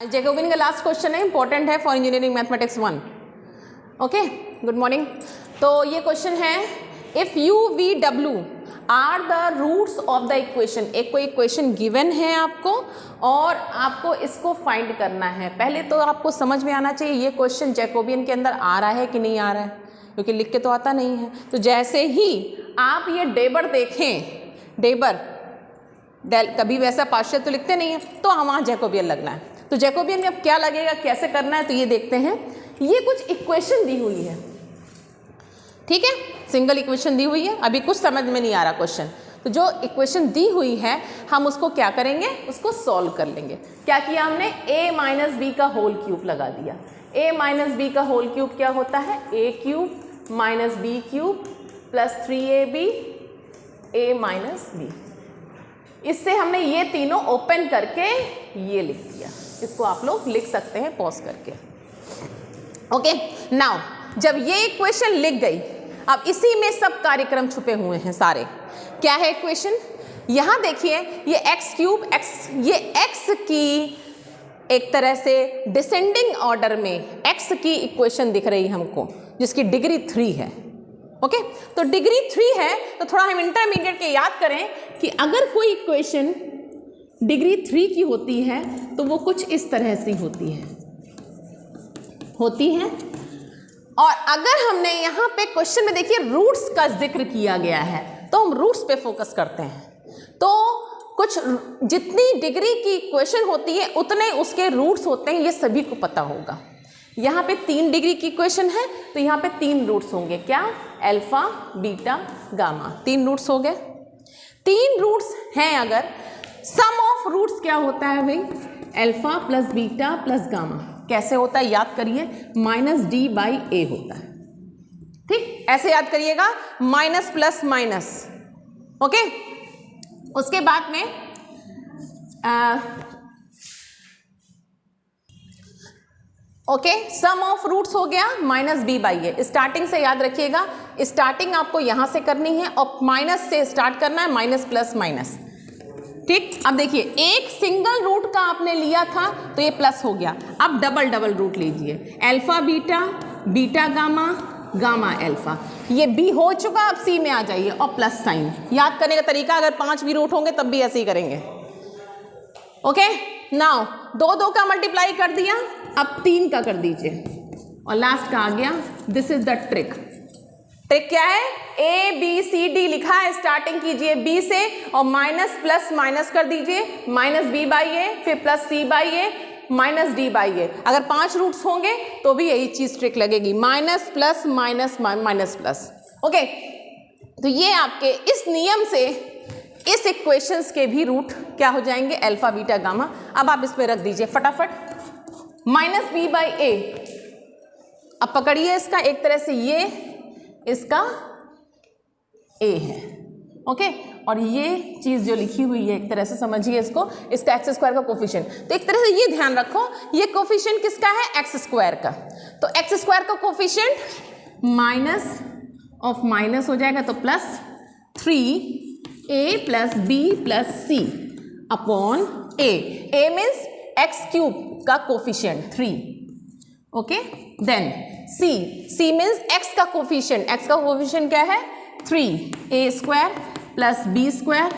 Jacobian का last question है, important है for engineering mathematics 1। Okay, good morning. तो ये क्वेश्चन है, if U V W are the roots of the equation. एक कोई इक्वेशन गिवन है आपको और आपको इसको फाइंड करना है। पहले तो आपको समझ में आना चाहिए ये क्वेश्चन जैकोबियन के अंदर आ रहा है कि नहीं आ रहा है, क्योंकि लिख के तो आता नहीं है। तो जैसे ही आप ये डेबर देखें, डेबर कभी वैसा पार्शियल तो लिखते नहीं है, तो वहाँ जैकोबियन लगना है। तो जैकोबियन में अब क्या लगेगा, कैसे करना है, तो ये देखते हैं। ये कुछ इक्वेशन दी हुई है, ठीक है, सिंगल इक्वेशन दी हुई है। अभी कुछ समझ में नहीं आ रहा क्वेश्चन, तो जो इक्वेशन दी हुई है हम उसको क्या करेंगे, उसको सॉल्व कर लेंगे। क्या किया हमने, a माइनस बी का होल क्यूब लगा दिया। a माइनस बी का होल क्यूब क्या होता है, a cube minus B cube plus 3ab a minus B. इससे हमने ये तीनों ओपन करके ये लिख दिया। इसको आप लोग लिख सकते हैं पॉज करके। ओके, नाउ जब ये इक्वेशन लिख गई, अब इसी में सब कार्यक्रम छुपे हुए हैं सारे। क्या है इक्वेशन, यहां देखिए, ये एक्स क्यूब एक्स, ये एक्स की एक तरह से डिसेंडिंग ऑर्डर में एक्स की इक्वेशन दिख रही हमको, जिसकी डिग्री 3 है। ओके, तो डिग्री 3 है, तो थोड़ा हम इंटरमीडिएट के याद करें कि अगर कोई इक्वेशन डिग्री 3 की होती है तो वो कुछ इस तरह से होती है। और अगर हमने यहाँ पे क्वेश्चन में देखिए रूट्स का जिक्र किया गया है, तो हम रूट्स पे फोकस करते हैं। तो कुछ जितनी डिग्री की इक्वेशन होती है उतने उसके रूट्स होते हैं, ये सभी को पता होगा। यहाँ पे 3 डिग्री की इक्वेशन है, तो यहाँ पे 3 रूट्स होंगे। क्या, अल्फा बीटा गामा, 3 रूट्स हो गए। 3 रूट्स हैं अगर, सम ऑफ रूट्स क्या होता है भाई, alpha plus beta plus gamma. कैसे होता है याद करिए, माइनस डी बाई ए होता है। ठीक, ऐसे याद करिएगा, माइनस प्लस माइनस। ओके, उसके बाद में ओके, सम ऑफ रूट्स हो गया minus B by A. Starting से याद रखिएगा, स्टार्टिंग आपको यहां से करनी है और माइनस से स्टार्ट करना है, माइनस प्लस माइनस। ठीक, अब देखिए एक सिंगल रूट का आपने लिया था तो ये प्लस हो गया। अब डबल रूट लीजिए, alpha beta, beta gamma, gamma alpha. ये बी हो चुका, अब सी में आ जाइए और प्लस साइन। याद करने का तरीका, अगर 5 भी रूट होंगे तब भी ऐसे ही करेंगे। ओके, नाउ 2 का मल्टीप्लाई कर दिया, अब 3 का कर दीजिए और लास्ट का आ गया। This is the trick. Trick क्या है, ए बी सी डी लिखा है, स्टार्टिंग कीजिए बी से और माइनस प्लस माइनस कर दीजिए, माइनस बी बाई ए, फिर plus C by A, minus D by A. अगर 5 रूट्स होंगे तो भी यही चीज ट्रिक लगेगी, minus plus minus minus plus. Okay, तो ये आपके इस नियम से इस इक्वेशंस के भी रूट क्या हो जाएंगे, अल्फा बीटा गामा। अब आप इस पे रख दीजिए फटाफट, माइनस बी बाई ए। अब पकड़िए इसका, एक तरह से ये इसका ए है। ओके, और ये चीज जो लिखी हुई है एक तरह से समझिए इसको, इसका एक्स स्क्वायर का कोफिशिएंट। तो एक तरह से ये ध्यान रखो, ये कोफिशिएंट किसका है, एक्स स्क्वायर का। तो एक्स स्क्वायर का कोफिशिएंट माइनस ऑफ माइनस हो जाएगा, तो plus 3a plus B plus C upon A. A means X cube का coefficient 3। Okay, then C means X का कोफिशिएंट, एक्स का कोफिशिएंट क्या है 3a square plus B square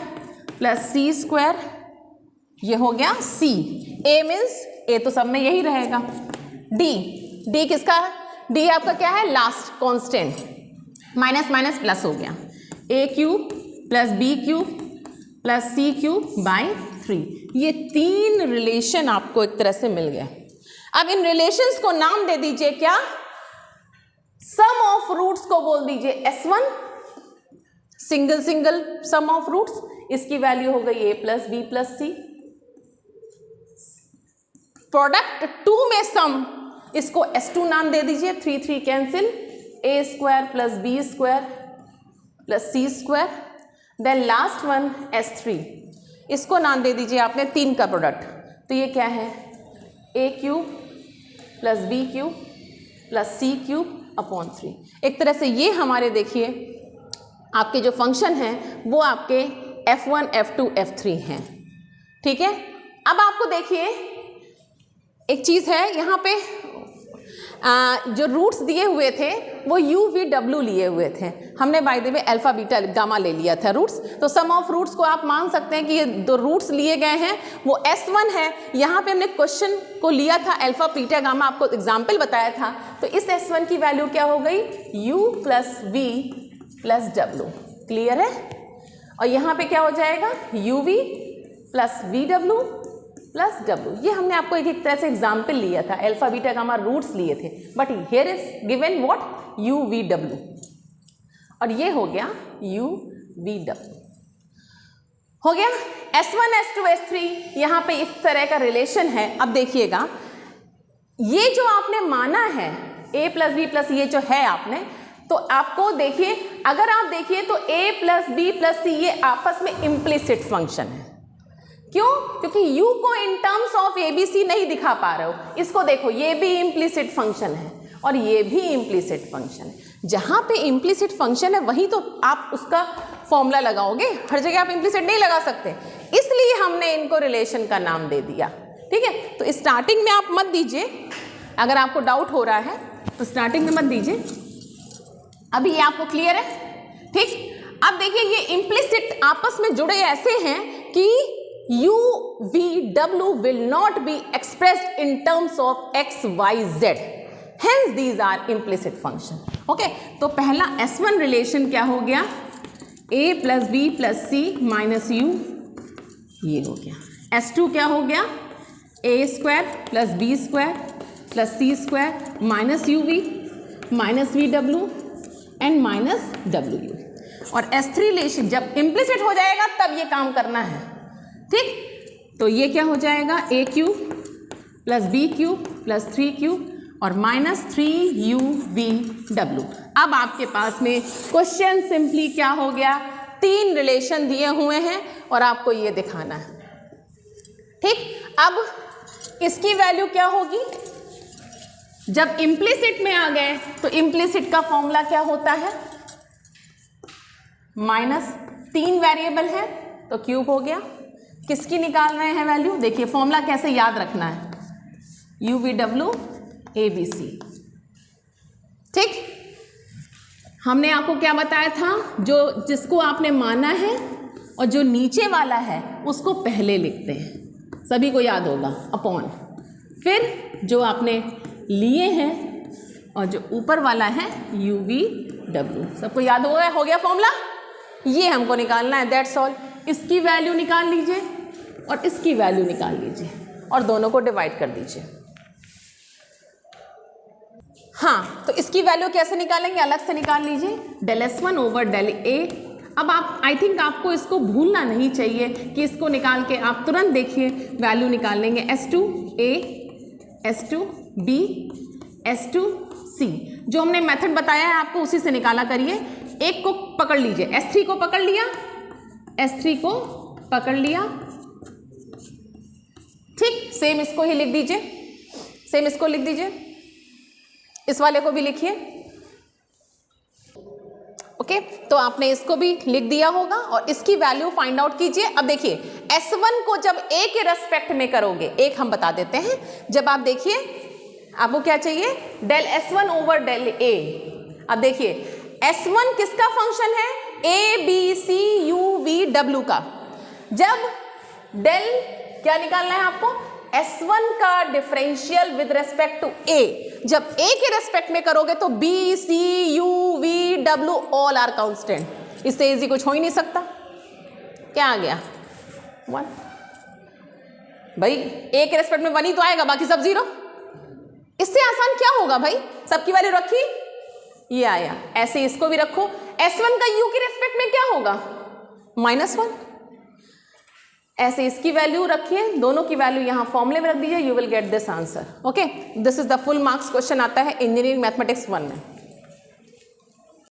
plus C square. ये हो गया सी। ए मीन्स ए तो सब में यही रहेगा। डी किसका, डी आपका क्या है, last constant, minus minus plus हो गया, A cube plus B cube plus C cube by 3। ये 3 रिलेशन आपको एक तरह से मिल गया। अब इन रिलेशंस को नाम दे दीजिए, क्या, सम ऑफ रूट्स को बोल दीजिए S1, single sum of roots, इसकी वैल्यू हो गई a plus B plus C. Product 2 में सम, इसको S2 नाम दे दीजिए, 3 cancel, a square plus B square plus C square. Then last one S3, इसको नाम दे दीजिए आपने 3 का प्रोडक्ट। तो ये क्या है, a cube plus B cube plus C cube upon 3। एक तरह से ये हमारे देखिए आपके जो फंक्शन हैं वो आपके F1 F2 F3 हैं। ठीक है, अब आपको देखिए एक चीज़ है यहाँ पे जो रूट्स दिए हुए थे वो u v w लिए हुए थे, हमने by the way alpha beta gamma ले लिया था रूट्स। तो सम ऑफ रूट्स को आप मान सकते हैं कि ये दो रूट्स लिए गए हैं वो s1 है। यहाँ पे हमने क्वेश्चन को लिया था अल्फा बीटा गामा, आपको एग्जाम्पल बताया था। तो इस s1 की वैल्यू क्या हो गई, u plus v plus w। Clear है? और यहाँ पे क्या हो जाएगा, u v plus v w plus w। ये हमने आपको एक तरह से एग्जाम्पल लिया था, अल्फा बीटा गामा रूट्स लिए थे, but here is given what, u v w, और ये हो गया u v w। हो गया s1 s2 s3, यहाँ पे इस तरह का रिलेशन है। अब देखिएगा ये जो आपने माना है a प्लस b प्लस ये जो है आपने, तो आपको देखिए, अगर आप देखिए तो a plus b plus c ये आपस में इम्प्लिसिट फंक्शन है। क्यों? क्योंकि u को in terms of A B C नहीं दिखा पा रहे हो। इसको देखो, ये भी इम्प्लिसिट फंक्शन है और ये भी इम्प्लिसिट फंक्शन है। जहाँ पे इम्प्लिसिट फंक्शन है वहीं तो आप उसका फॉर्मूला लगाओगे, हर जगह आप इम्प्लिसिट नहीं लगा सकते, इसलिए हमने इनको रिलेशन का नाम दे दिया। ठीक है, तो स्टार्टिंग में आप मत दीजिए, अगर आपको डाउट हो रहा है तो स्टार्टिंग में मत दीजिए। अभी ये आपको क्लियर है? ठीक, अब देखिए ये इम्प्लिसिट आपस में जुड़े ऐसे हैं कि u v w will not be expressed in terms of x y z, hence these are implicit function। Okay, तो पहला s1 रिलेशन क्या हो गया, a plus b plus c minus u, ये हो गया। s2 क्या हो गया, a square plus b square plus c square minus u v minus v w and minus w u। और s3 रिलेशन जब इम्प्लिसिट हो जाएगा तब ये काम करना है। ठीक, तो ये क्या हो जाएगा, a cube plus b cube plus 3q और माइनस 3uv w। अब आपके पास में क्वेश्चन सिंपली क्या हो गया, तीन रिलेशन दिए हुए हैं और आपको ये दिखाना है। ठीक, अब इसकी वैल्यू क्या होगी, जब इम्प्लिसिट में आ गए तो इम्प्लिसिट का फॉर्मूला क्या होता है, माइनस 3 वेरिएबल है तो क्यूब हो गया। किसकी निकाल रहे हैं वैल्यू, देखिए फॉर्मूला कैसे याद रखना है, u v w a b c। ठीक, हमने आपको क्या बताया था, जो जिसको आपने माना है और जो नीचे वाला है उसको पहले लिखते हैं, सभी को याद होगा, अपॉन, फिर जो आपने लिए हैं और जो ऊपर वाला है u v w, सबको याद हो गया फॉर्मूला, ये हमको निकालना है, दैट्स ऑल। इसकी वैल्यू निकाल लीजिए और इसकी वैल्यू निकाल लीजिए और दोनों को डिवाइड कर दीजिए। हाँ, तो इसकी वैल्यू कैसे निकालेंगे, अलग से निकाल लीजिए, del s1 over del a। अब आप, आई थिंक आपको इसको भूलना नहीं चाहिए कि इसको निकाल के आप तुरंत देखिए वैल्यू निकाल लेंगे, s2 a s2 b s2 c, जो हमने मेथड बताया है आपको उसी से निकाला करिए। एक को पकड़ लीजिए, s3 को पकड़ लिया, s3 को पकड़ लिया। ठीक, सेम इसको ही लिख दीजिए, सेम इसको लिख दीजिए, इस वाले को भी लिखिए। ओके, तो आपने इसको भी लिख दिया होगा और इसकी वैल्यू फाइंड आउट कीजिए। अब देखिए s1 को जब a के रेस्पेक्ट में करोगे, एक हम बता देते हैं, जब आप देखिए आपको क्या चाहिए, del s1 over del a। अब देखिए s1 किसका फंक्शन है, a b c u v w का। जब डेल क्या निकालना है आपको, s1 का differential with respect to a, जब a के रेस्पेक्ट में करोगे तो b c u v w all are constant, इससे इजी कुछ हो ही नहीं सकता। क्या आ गया, 1। भाई a के रेस्पेक्ट में 1 ही तो आएगा, बाकी सब 0। इससे आसान क्या होगा भाई, सबकी वैल्यू रखी, ये आया। ऐसे इसको भी रखो, s1 का u के रेस्पेक्ट में क्या होगा, -1। ऐसे इसकी वैल्यू रखिए, दोनों की वैल्यू यहाँ फॉर्मूले में रख दीजिए, you will get this answer. Okay, this is the full marks question आता है इंजीनियरिंग मैथमेटिक्स 1 में।